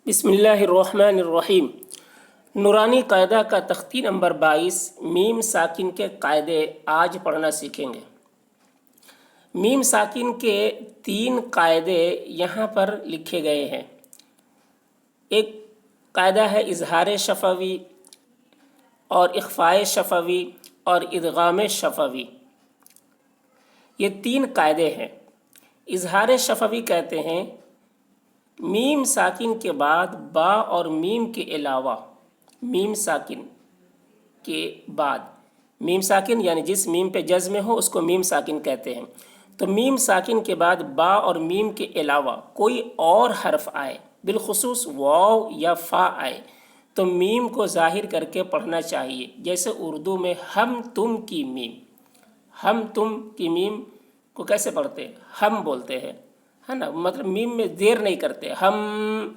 بسم اللہ الرحمن الرحیم۔ نورانی قاعدہ کا تختی نمبر 22 میم ساکن کے قاعدے آج پڑھنا سیکھیں گے۔ میم ساکن کے 3 قاعدے یہاں پر لکھے گئے ہیں۔ ایک قاعدہ ہے اظہار شفوی اور اخفاء شفوی اور ادغام شفوی۔ یہ 3 قاعدے ہیں۔ اظہار شفوی کہتے ہیں میم ساکن کے بعد با اور میم کے علاوہ، میم ساکن کے بعد، میم ساکن یعنی جس میم پہ جزم ہو اس کو میم ساکن کہتے ہیں۔ تو میم ساکن کے بعد با اور میم کے علاوہ کوئی اور حرف آئے، بالخصوص واو یا فا آئے، تو میم کو ظاہر کر کے پڑھنا چاہیے۔ جیسے اردو میں ہم تم کی میم، ہم تم کی میم کو کیسے پڑھتے ہیں؟ ہم بولتے ہیں، ہے نا، مطلب میم میں دیر نہیں کرتے، ہم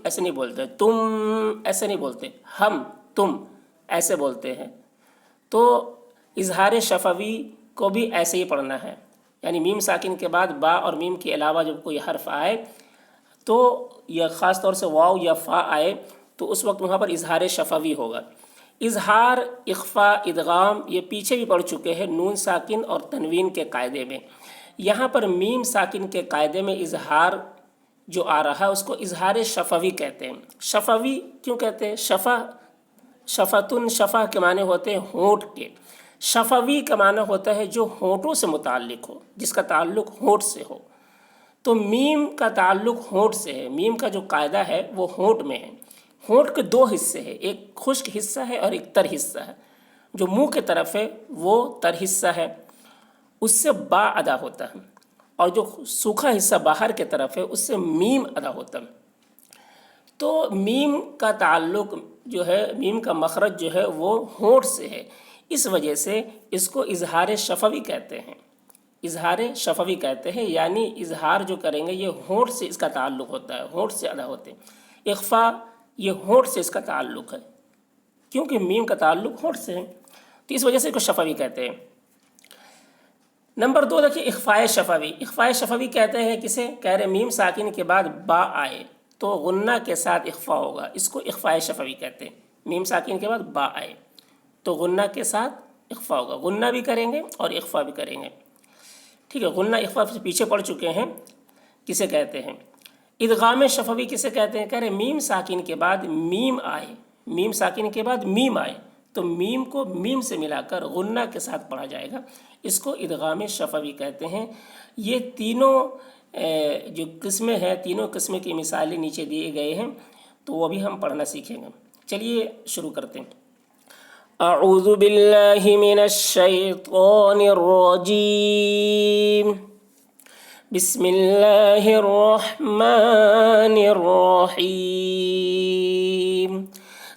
ایسے نہیں بولتے، تم ایسے نہیں بولتے، ہم تم ایسے بولتے ہیں۔ تو اظہار شفوی کو بھی ایسے ہی پڑھنا ہے، یعنی میم ساکن کے بعد با اور میم کے علاوہ جب کوئی حرف آئے تو یا خاص طور سے واو یا فا آئے تو اس وقت وہاں پر اظہار شفوی ہوگا۔ اظہار، اخفاء، ادغام یہ پیچھے بھی پڑھ چکے ہیں نون ساکن اور تنوین کے قاعدے میں۔ یہاں پر میم ساکن کے قاعدے میں اظہار جو آ رہا ہے اس کو اظہار شفوی کہتے ہیں۔ شفوی کیوں کہتے ہیں؟ شفتن، شفا کے معنی ہوتے ہیں ہونٹ کے، شفوی کا معنی ہوتا ہے جو ہونٹوں سے متعلق ہو، جس کا تعلق ہونٹ سے ہو۔ تو میم کا تعلق ہونٹ سے ہے، میم کا جو قاعدہ ہے وہ ہونٹ میں ہے۔ ہونٹ کے 2 حصے ہیں، ایک خشک حصہ ہے اور ایک تر حصہ ہے۔ جو منہ کی طرف ہے وہ تر حصہ ہے، اس سے با ادا ہوتا ہے، اور جو سوکھا حصہ باہر کی طرف ہے اس سے میم ادا ہوتا ہے۔ تو میم کا تعلق جو ہے، میم کا مخرج جو ہے وہ ہونٹ سے ہے، اس وجہ سے اس کو اظہار شفوی کہتے ہیں۔ اظہار شفوی کہتے ہیں، یعنی اظہار جو کریں گے یہ ہونٹ سے اس کا تعلق ہوتا ہے، ہونٹ سے ادا ہوتے ہیں۔ اخفاء یہ ہونٹ سے اس کا تعلق ہے، کیونکہ میم کا تعلق ہونٹ سے ہے، تو اس وجہ سے اس کو شفوی کہتے ہیں۔ نمبر 2 دیکھیے اخفاء شفوی۔ اخفاء شفوی کہتے ہیں کسے؟ کہہ رہے میم ساکن کے بعد با آئے تو غنہ کے ساتھ اخفاء ہوگا، اس کو اخفاء شفوی کہتے ہیں۔ میم ساکن کے بعد با آئے تو غنہ کے ساتھ اخفاء ہوگا، غنہ بھی کریں گے اور اخفاء بھی کریں گے، ٹھیک ہے۔ غنہ اخفاء سے پیچھے پڑ چکے ہیں، کسے کہتے ہیں؟ ادغام شفوی کسے کہتے ہیں؟ کہہ رہے میم ساکن کے بعد میم آئے، میم ساکن کے بعد میم آئے تو میم کو میم سے ملا کر غنہ کے ساتھ پڑھا جائے گا، اس کو ادغام شفوی کہتے ہیں۔ یہ تینوں جو قسمیں ہیں، تینوں قسمیں کی مثالیں نیچے دیے گئے ہیں، تو وہ بھی ہم پڑھنا سیکھیں گے۔ چلیے شروع کرتے ہیں۔ اعوذ باللہ من الشیطان الرجیم، بسم اللہ الرحمن الرحیم۔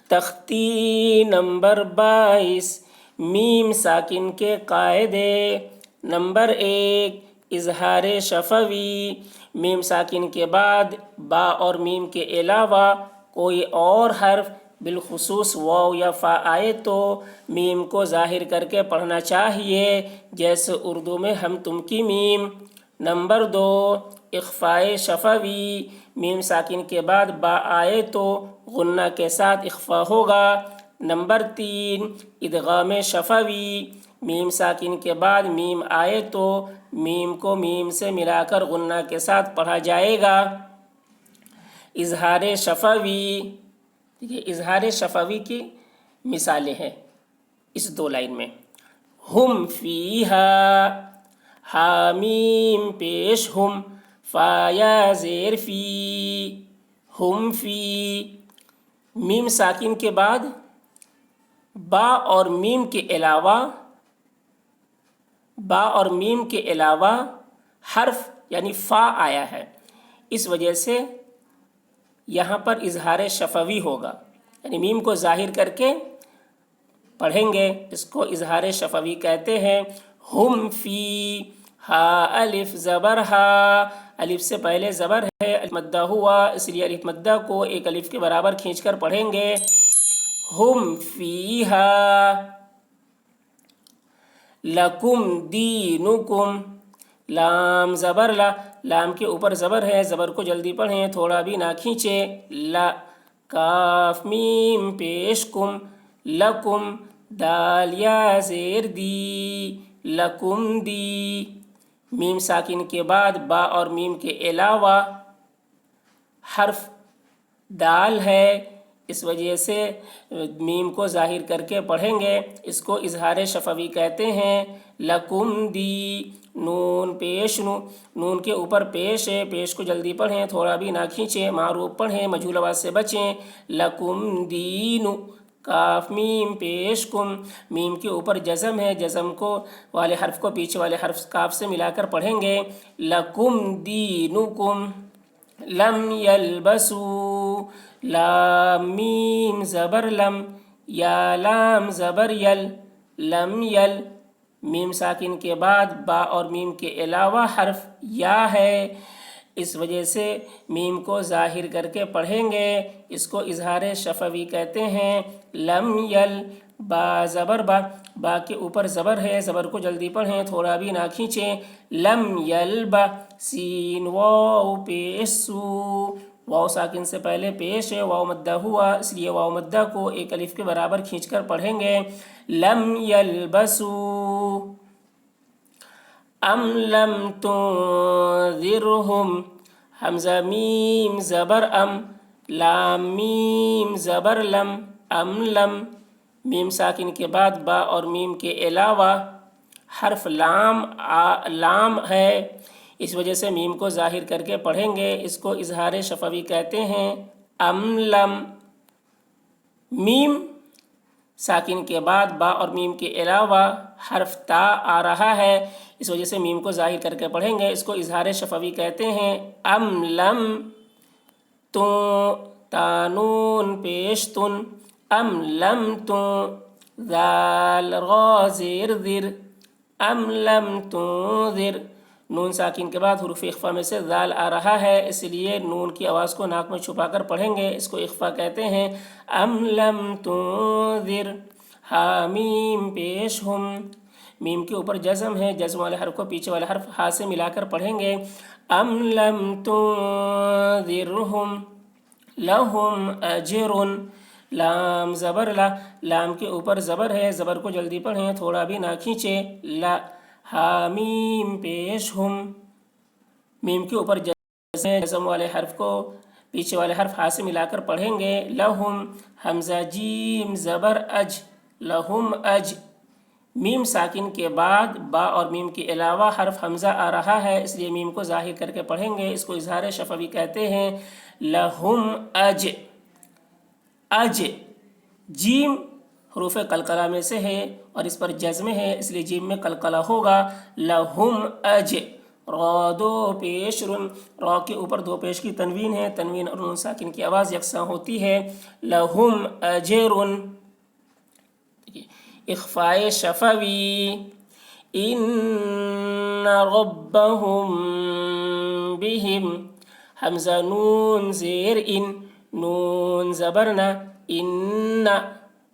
تختی نمبر 22 میم ساکن کے قاعدے۔ نمبر 1 اظہار شفوی۔ میم ساکن کے بعد با اور میم کے علاوہ کوئی اور حرف بالخصوص واو یا فا آئے تو میم کو ظاہر کر کے پڑھنا چاہیے، جیسے اردو میں ہم تم کی میم۔ نمبر 2 اخفاء شفوی۔ میم ساکن کے بعد با آئے تو غنہ کے ساتھ اخفاء ہوگا۔ نمبر 3 ادغام شفوی۔ میم ساکن کے بعد میم آئے تو میم کو میم سے ملا کر غنہ کے ساتھ پڑھا جائے گا۔ اظہار شفوی، اظہار شفوی کی مثالیں ہیں اس 2 لائن میں۔ ہم فیہا، حامیم پیش ہم، فا یا زیر فی، ہم فی۔ میم ساکن کے بعد با اور میم کے علاوہ، با اور میم کے علاوہ حرف یعنی فا آیا ہے، اس وجہ سے یہاں پر اظہار شفوی ہوگا، یعنی میم کو ظاہر کر کے پڑھیں گے، اس کو اظہار شفوی کہتے ہیں۔ ہم فی، ہا الف زبر ہا، الف سے پہلے زبر ہے، الف مدہ ہوا، اس لیے الف مدہ کو ایک الف کے برابر کھینچ کر پڑھیں گے۔ ہم فیہا لکم دینکم، لام زبر لا، لام کے اوپر زبر ہے، زبر کو جلدی پڑھیں، تھوڑا بھی نہ کھینچیں، لا کاف میم پیش کم، لکم دال یا زیر دی، لکم دی۔ میم ساکن کے بعد با اور میم کے علاوہ حرف دال ہے، اس وجہ سے میم کو ظاہر کر کے پڑھیں گے، اس کو اظہار شفوی کہتے ہیں۔ لکم دی، نون پیش نو، نون کے اوپر پیش ہے، پیش کو جلدی پڑھیں، تھوڑا بھی نہ کھینچیں، معروف پڑھیں، مجہول آواز سے بچیں۔ لکم دینو، کاف میم پیش کم، میم کے اوپر جزم ہے، جزم کو والے حرف کو پیچھے والے حرف کاف سے ملا کر پڑھیں گے۔ لکم دینکم، لم یلبسو، لام میم زبر لم، یا لام زبر یل، لم یل۔ میم ساکن کے بعد با اور میم کے علاوہ حرف یا ہے، اس وجہ سے میم کو ظاہر کر کے پڑھیں گے، اس کو اظہار شفوی کہتے ہیں۔ لم یل، با زبر با، با کے اوپر زبر ہے، زبر کو جلدی پڑھیں، تھوڑا بھی نہ کھینچیں۔ لم یلبا، سین واو پیش سو، واو ساکن سے پہلے پیش ہے، واو مدہ ہوا، اس لیے واو مدہ کو ایک الف کے برابر کھینچ کر پڑھیں گے۔ لم یلبسو، ام لم تنذرہم، حمزہ میم زبر ام، لام میم زبر لم، ام لم۔ میم ساکن کے بعد با اور میم کے علاوہ حرف لام ہے، اس وجہ سے میم کو ظاہر کر کے پڑھیں گے، اس کو اظہار شفوی کہتے ہیں۔ ام لم، میم ساکن کے بعد با اور میم کے علاوہ حرف تا آ رہا ہے، اس وجہ سے میم کو ظاہر کر کے پڑھیں گے، اس کو اظہار شفوی کہتے ہیں۔ ام لم تانون پیش تن، ام لم ذال غا زیر ذر، ام لم تنذر۔ نون ساکن کے بعد حروف اخفا میں سے ذال آ رہا ہے، اس لیے نون کی آواز کو ناک میں چھپا کر پڑھیں گے، اس کو اخفا کہتے ہیں۔ ام لم تنذر، ہا میم پیش ہم، میم کے اوپر جزم ہے، جزم والے حرف کو پیچھے والے حرف ہا سے ملا کر پڑھیں گے۔ ام لم تنذرہم لہم اجر، لام زبر لا، لام کے اوپر زبر ہے، زبر کو جلدی پڑھیں، تھوڑا بھی نہ کھینچیں۔ لا، ہا میم پیش ہم، میم کے اوپر جزم ہے، جزم والے حرف کو پیچھے والے حرف ہا سے ملا کر پڑھیں گے۔ لہم، حمزہ جیم زبر اج، لہم اج۔ میم ساکن کے بعد با اور میم کے علاوہ حرف حمزہ آ رہا ہے، اس لیے میم کو ظاہر کر کے پڑھیں گے، اس کو اظہار شفوی کہتے ہیں۔ لہم اج، اج، جیم حروف قلقلہ میں سے ہے اور اس پر جزم ہے، اس لیے جیم میں قلقلہ ہوگا۔ لہم اج، را دو پیش رن، را کے اوپر دو پیش کی تنوین ہے، تنوین اور نون ساکن کی آواز یکساں ہوتی ہے۔ لہم اجرن، اخفاء شفوی، ان ربہم بہم، حمزہ نون زیر ان، نون زبرنا، ان،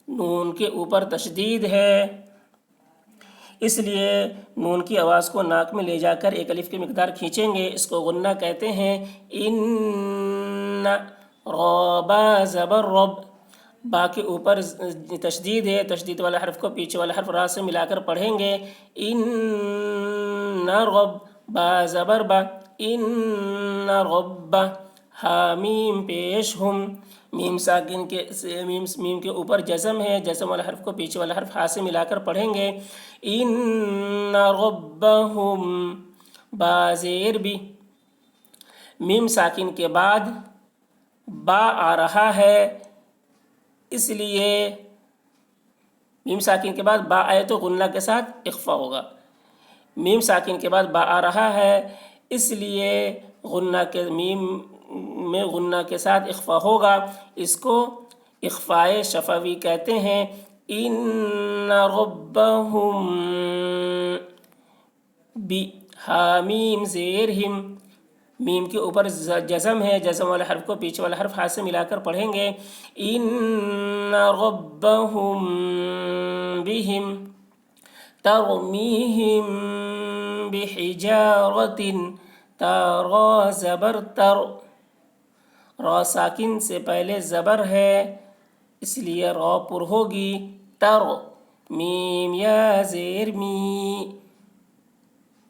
نون کے اوپر تشدید ہے، اس لیے نون کی آواز کو ناک میں لے جا کر ایک الف کی مقدار کھینچیں گے، اس کو غنہ کہتے ہیں۔ ان، رابا زبر رب، با کے اوپر تشدید ہے، تشدید والا حرف کو پیچھے والا حرف را سے ملا کر پڑھیں گے۔ ان رب، با زبر با، ان رب، ہا میم پیش ہم، میم ساکن کے میم کے اوپر جزم ہے، جزم والا حرف کو پیچھے والا حرف ہا سے ملا کر پڑھیں گے۔ ان ربہم، با زیر بھی، میم ساکن کے بعد با آ رہا ہے، اس لیے میم ساکن کے بعد با آئے تو غنہ کے ساتھ اخفا ہوگا، میم ساکن کے بعد با آ رہا ہے، اس لیے غنہ کے میم میں غنہ کے ساتھ اخفا ہوگا، اس کو اخفاء شفوی کہتے ہیں۔ ان ربہم حامیم زیر ہم، میم کے اوپر جزم ہے، جزم والے حرف کو پیچھے والے حرف ہا سے ملا کر پڑھیں گے۔ ان ربہم بہم، ترمیہم بحجارۃ، تارا زبر تر، را ساکن سے پہلے زبر ہے اس لیے را پر ہوگی. تر میم یا زیر می.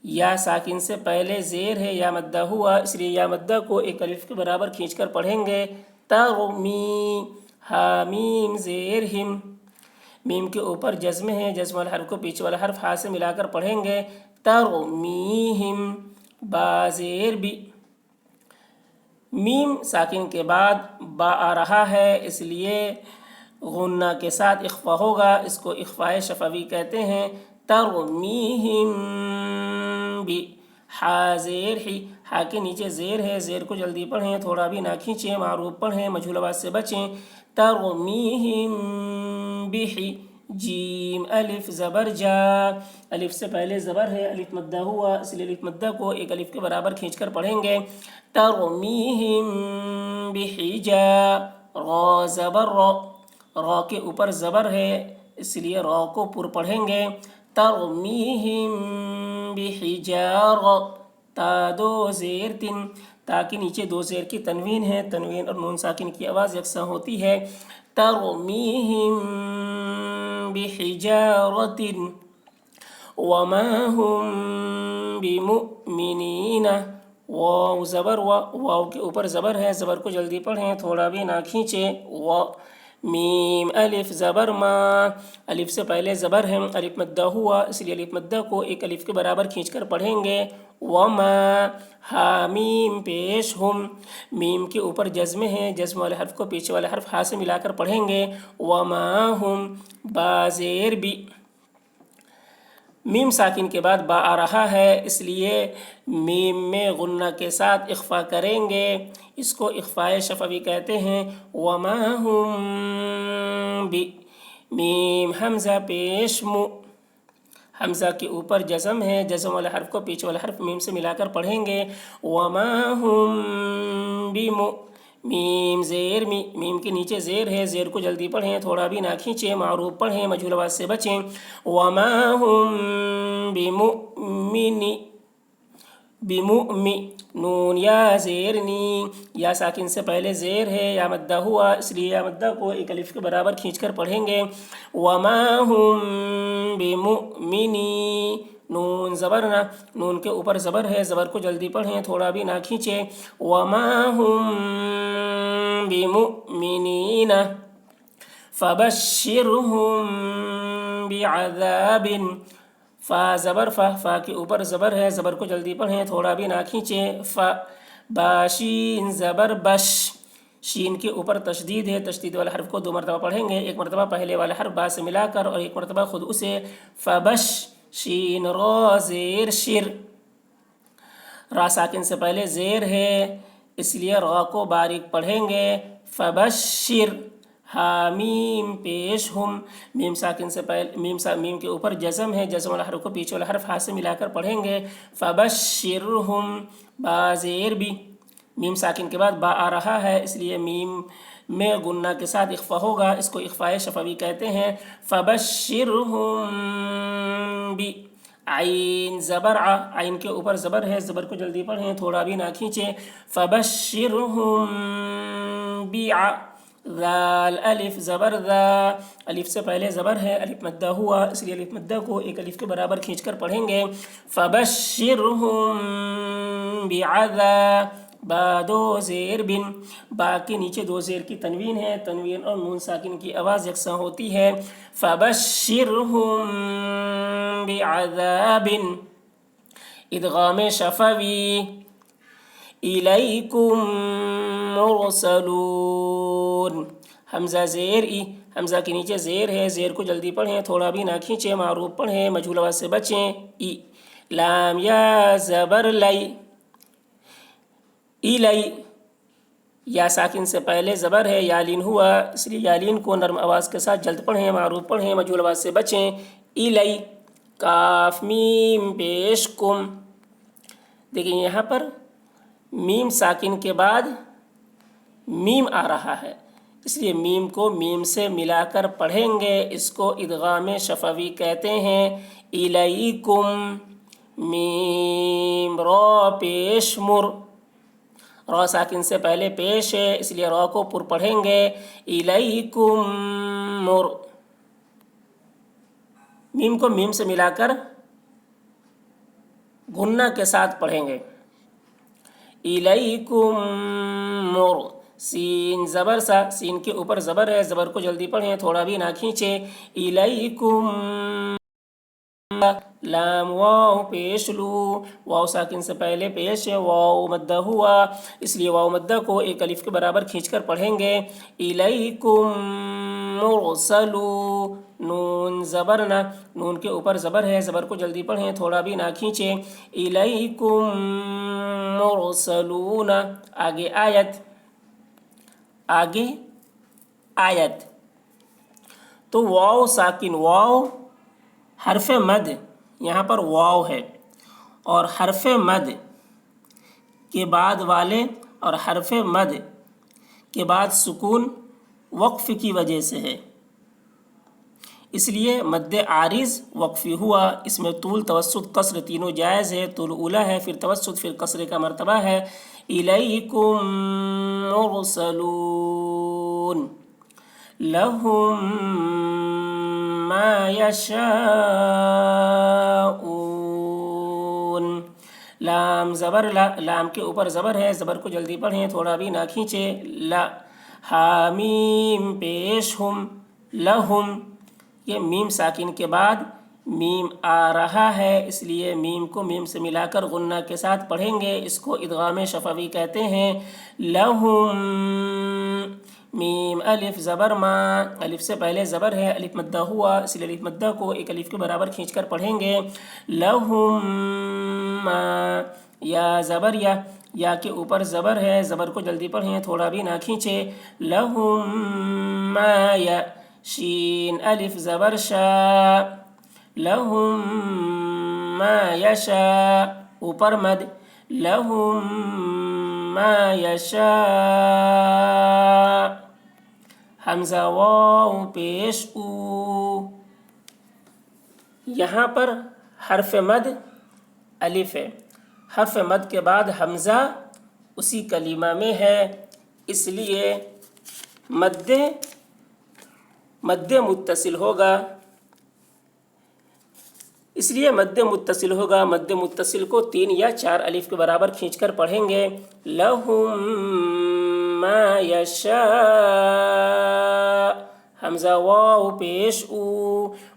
یا ساکن سے پہلے زیر ہے یا مدہ ہوا اس لیے یا مدہ کو ایک الف کے برابر کھینچ کر پڑھیں گے. ترمی ہا میم زیر ہم. میم کے اوپر جزم ہے، جزم والا حرف کو پیچھے والا حرف ہا سے ملا کر پڑھیں گے. ترمیہم با زیر بی. میم ساکن کے بعد با آ رہا ہے اس لیے غنہ کے ساتھ اخفا ہوگا، اس کو اخفاء شفوی کہتے ہیں. ترمیہم بی. ہا زیر ہی. ہا کے نیچے زیر ہے، زیر کو جلدی پڑھیں، تھوڑا بھی نہ کھینچیں، معروف پڑھیں، مجہول آواز سے بچیں. ترمیہم بہی. جیم الف زبر جا. الف سے پہلے زبر ہے، الف مدہ ہوا اس لیے الف مدہ کو ایک الف کے برابر کھینچ کر پڑھیں گے. ترمیہم بحجا. را زبر را. را کے اوپر زبر ہے اس لیے را کو پر پڑھیں گے. ترمیہم بحجار. تا دو زیر تن. تا کے نیچے دو زیر کی تنوین ہے، تنوین اور نون ساکن کی آواز یکساں ہوتی ہے. ترمیہم بحجارۃ وما هم بمؤمنین. واو زبر واو کے اوپر زبر ہے، زبر کو جلدی پڑھیں، تھوڑا بھی نہ کھینچیں. میم الف زبر ما. الف سے پہلے زبر ہے، الف مدہ ہوا اس لیے الف مدہ کو ایک الف کے برابر کھینچ کر پڑھیں گے. وما ہا میم پیش ہم. میم کے اوپر جزم ہے، جزم والے حرف کو پیچھے والے حرف ہا سے ملا کر پڑھیں گے. وما ہم با زیر بی. میم ساکن کے بعد با آ رہا ہے اس لیے میم میں غنہ کے ساتھ اخفا کریں گے، اس کو اخفاء شفوی کہتے ہیں. وما ہم بی. میم حمزہ پیش مو. حمزہ کے اوپر جزم ہے، جزم والے حرف کو پیچھے والے حرف میم سے ملا کر پڑھیں گے. وما ہم بمو. میم زیر می. میم کے نیچے زیر ہے، زیر کو جلدی پڑھیں، تھوڑا بھی نہ کھینچیں، معروف پڑھیں، مجہول آواز سے بچیں. وما ہم بمؤمنی. بمؤمی. نون یا زیر نی. یا ساکن سے پہلے زیر ہے، یا مدہ ہوا اس لیے یا مدہ کو ایک الف کے برابر کھینچ کر پڑھیں گے. وما ہم بمؤمنی. نون زبر نہ. نون کے اوپر زبر ہے، زبر کو جلدی پڑھیں، تھوڑا بھی نہ کھینچیں. وما ہم بمؤمنین. فبشرہم بعذاب. فا زبر فا. فا کے اوپر زبر ہے، زبر کو جلدی پڑھیں، تھوڑا بھی نہ کھینچیں. فا باشین زبر بش. شین کے اوپر تشدید ہے، تشدید والے حرف کو دو مرتبہ پڑھیں گے، ایک مرتبہ پہلے والا حرف با سے ملا کر اور ایک مرتبہ خود اسے. فبش شین را زیر شر. را ساکن سے پہلے زیر ہے اس لیے را کو باریک پڑھیں گے. فبشر ہا میم پیش ہم. میم ساکن سے پہلے میم کے اوپر جزم ہے، جزم والا حرف کو پیچھے والا حرف ہا سے ملا کر پڑھیں گے. فبشرہم با زیر بی. میم ساکن کے بعد با آ رہا ہے اس لیے میم میں غنہ کے ساتھ اخفا ہوگا، اس کو اخفاء شفوی کہتے ہیں. فبشرہم بی. عین زبر ع. عین کے اوپر زبر ہے، زبر کو جلدی پڑھیں، تھوڑا بھی نہ کھینچیں. فبشرہم بیع. ذال الف زبر ذا. الف سے پہلے زبر ہے، الف مدہ ہوا اس لیے الف مدہ کو ایک الف کے برابر کھینچ کر پڑھیں گے. فبشرہم بعذاب. با دو زیر بن. با کے نیچے دو زیر کی تنوین ہے، تنوین اور نون ساکن کی آواز یکساں ہوتی ہے. فبشرہم بعذاب. ادغام شفوی. الیکم مرسلون. حمزہ زیر ای. حمزہ کے نیچے زیر ہے، زیر کو جلدی پڑھیں، تھوڑا بھی نہ کھینچیں، معروف پڑھیں، مجہول آواز سے بچیں. ای. لام یا زبر لی. ایلی. یا ساکن سے پہلے زبر ہے، یالین ہوا اس لیے یالین کو نرم آواز کے ساتھ جلد پڑھیں، معروف پڑھیں، مجہول آواز سے بچیں. ایلی. کاف میم پیش کم. دیکھیں یہاں پر میم ساکن کے بعد میم آ رہا ہے اس لیے میم کو میم سے ملا کر پڑھیں گے، اس کو ادغام شفوی کہتے ہیں. الیکم. میم را پیش مر. را ساکن سے پہلے پیش ہے اس لیے را کو پر پڑھیں گے. الیکم میم کو میم سے ملا کر غنہ کے ساتھ پڑھیں گے. الیکم سین زبر سا، سین کے اوپر زبر ہے، زبر کو جلدی پڑھیں، تھوڑا بھی نہ کھینچے. الیکم لام واو پیش لو، واو ساکن سے پہلے پیش ہے، واو مدہ ہوا اس لیے واو مدہ کو ایک الف کے برابر کھینچ کر پڑھیں گے. الیکم مرسلو نون زبر نہ، نون کے اوپر زبر ہے، زبر کو جلدی پڑھیں، تھوڑا بھی نہ کھینچیں. الیکم مرسلون آگے آیت. تو واو ساکن، واو حرف مد، یہاں پر واو ہے اور حرف مد کے بعد والے اور حرف مد کے بعد سکون وقف کی وجہ سے ہے، اس لیے مد عارض وقفی ہوا. اس میں طول توسط قصر تینوں جائز ہے، طول اولا ہے، پھر توسط، پھر قصر کا مرتبہ ہے. الیکم مرسلون لہم ما یشاءون. لام زبر لا، لام کے اوپر زبر ہے، زبر کو جلدی پڑھیں، تھوڑا بھی نہ کھینچے. لا حامیم پیش ہم لہم، یہ میم ساکن کے بعد میم آ رہا ہے اس لیے میم کو میم سے ملا کر غنہ کے ساتھ پڑھیں گے، اس کو ادغام شفوی کہتے ہیں. لہم میم الف زبر ما، الف سے پہلے زبر ہے، الف مدہ ہوا اس لیے الف مدہ کو ایک الف کے برابر کھینچ کر پڑھیں گے. لہم ما، یا زبر یا کے اوپر زبر ہے، زبر کو جلدی پڑھیں، تھوڑا بھی نہ کھینچے. لہم ما یا شین الف زبر شا، لہم ما یشا اوپر مد، لہم ما یشاء حمزہ واو پیش او. یہاں پر حرف مد الف ہے، حرف مد کے بعد حمزہ اسی کلمہ میں ہے، اس لیے مد متصل ہوگا، مد متصل کو 3 یا 4 الف کے برابر کھینچ کر پڑھیں گے. لہم ما یشاء حمزہ واو پیش او،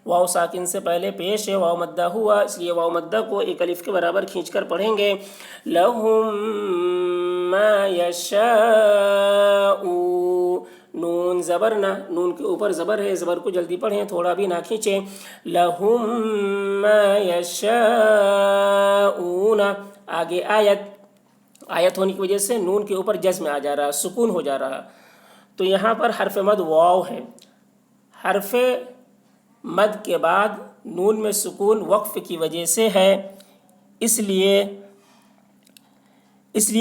واو ساکن سے پہلے پیش ہے، واو مدہ ہوا اس لیے واو مدہ کو ایک الف کے برابر کھینچ کر پڑھیں گے. لہم ما یشاء نون زبر نہ، نون کے اوپر زبر ہے، زبر کو جلدی پڑھیں، تھوڑا بھی نہ کھینچیں. لہم ما یشاءون آگے آیت ہونے کی وجہ سے نون کے اوپر جزم آ جا رہا، سکون ہو جا رہا. تو یہاں پر حرف مد واو ہے، حرف مد کے بعد نون میں سکون وقف کی وجہ سے ہے، اس لیے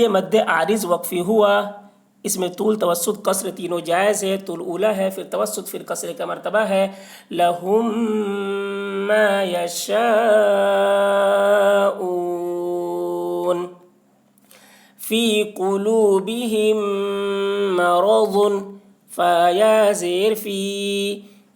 مد عارض وقفی ہوا. اس میں طول توسط قصر تینوں جائز ہے، طول اولا ہے، پھر توسط، پھر قصر کا مرتبہ ہے. لہم ما یشاءون فی قلوبہم مرض، فا یا زیر فی،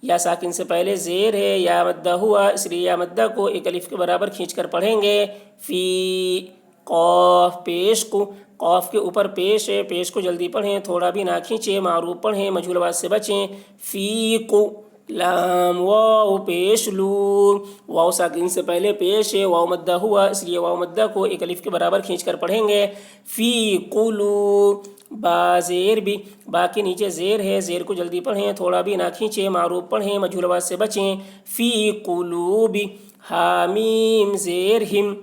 یا ساکن سے پہلے زیر ہے، یا مدہ ہوا اس لیے یا مدہ کو ایک الف کے برابر کھینچ کر پڑھیں گے. فی قاف پیش کو، قاف کے اوپر پیش ہے، پیش کو جلدی پڑھیں، تھوڑا بھی نہ کھینچیں، معروف پڑھیں، مجہول آواز سے بچیں. فی کو لام واو پیش لو، واو ساکن سے پہلے پیش ہے، واو مدہ ہوا اس لیے واو مدہ کو ایک الف کے برابر کھینچ کر پڑھیں گے. فی قلو با زیر بھی، با کے نیچے زیر ہے، زیر کو جلدی پڑھیں، تھوڑا بھی نہ کھینچیں، معروف پڑھیں، مجہول آواز سے بچیں. فی قلوبی حامیم زیر ہم،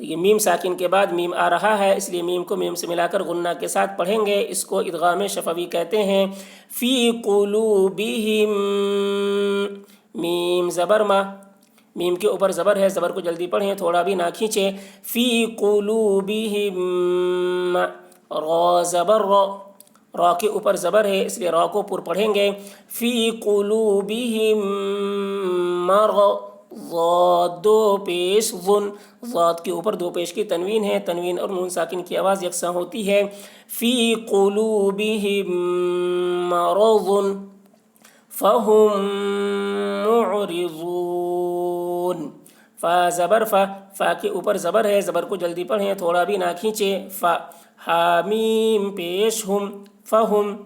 یہ میم ساکن کے بعد میم آ رہا ہے اس لیے میم کو میم سے ملا کر غنہ کے ساتھ پڑھیں گے، اس کو ادغام شفوی کہتے ہیں. فی قلوبہم میم زبر ما، میم کے اوپر زبر ہے، زبر کو جلدی پڑھیں، تھوڑا بھی نہ کھینچیں. فی قلوبہم را زبر را، را کے اوپر زبر ہے اس لیے را کو پر پڑھیں گے. فی قلوبہم مرض، ضاد دو پیش ظن، ضاد کے اوپر دو پیش کی تنوین ہے، تنوین اور نون ساکن کی آواز یکساں ہوتی ہے۔ فی قلوبہم مرض فہم معرضون، فا زبر فا، فا کے اوپر زبر ہے، زبر کو جلدی پڑھیں، تھوڑا بھی نہ کھینچیں۔ فا، حامیم پیش ہم، فہم،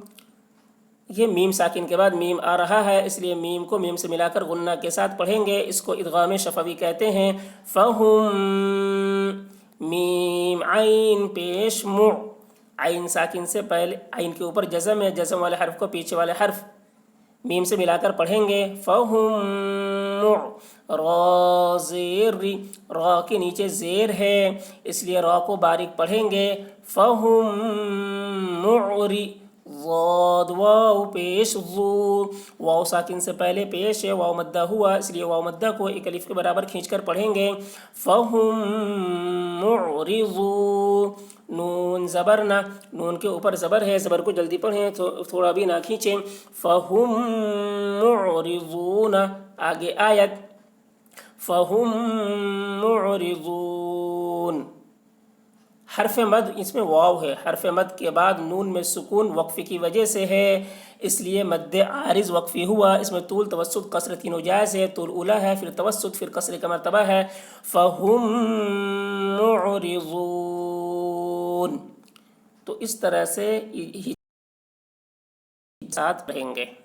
یہ میم ساکن کے بعد میم آ رہا ہے، اس لیے میم کو میم سے ملا کر غنہ کے ساتھ پڑھیں گے، اس کو ادغام شفوی کہتے ہیں۔ فہم، میم عین پیش مع، عین ساکن سے پہلے عین کے اوپر جزم ہے، جزم والے حرف کو پیچھے والے حرف میم سے ملا کر پڑھیں گے۔ فہم مع، را زیر ری، را کے نیچے زیر ہے اس لیے را کو باریک پڑھیں گے۔ فہم معری، ضاد واو پیش ذو، واو ساکن سے پہلے پیش ہے، واو مدہ ہوا اس لیے واو مدہ کو ایک الف کے برابر کھینچ کر پڑھیں گے۔ فہم معرضون، نون زبر نہ، نون کے اوپر زبر ہے، زبر کو جلدی پڑھیں، تھوڑا بھی نہ کھینچیں۔ فہم معرضون، آگے آیت فہم معرضون، حرف مد اس میں واو ہے، حرف مد کے بعد نون میں سکون وقفے کی وجہ سے ہے، اس لیے مد عارض وقفی ہوا، اس میں طول توسط قصر تینوں جائز ہے، طول اولا ہے، پھر توسط، پھر قصر کا مرتبہ ہے۔ فہم معرضون، تو اس طرح سے ساتھ رہیں گے۔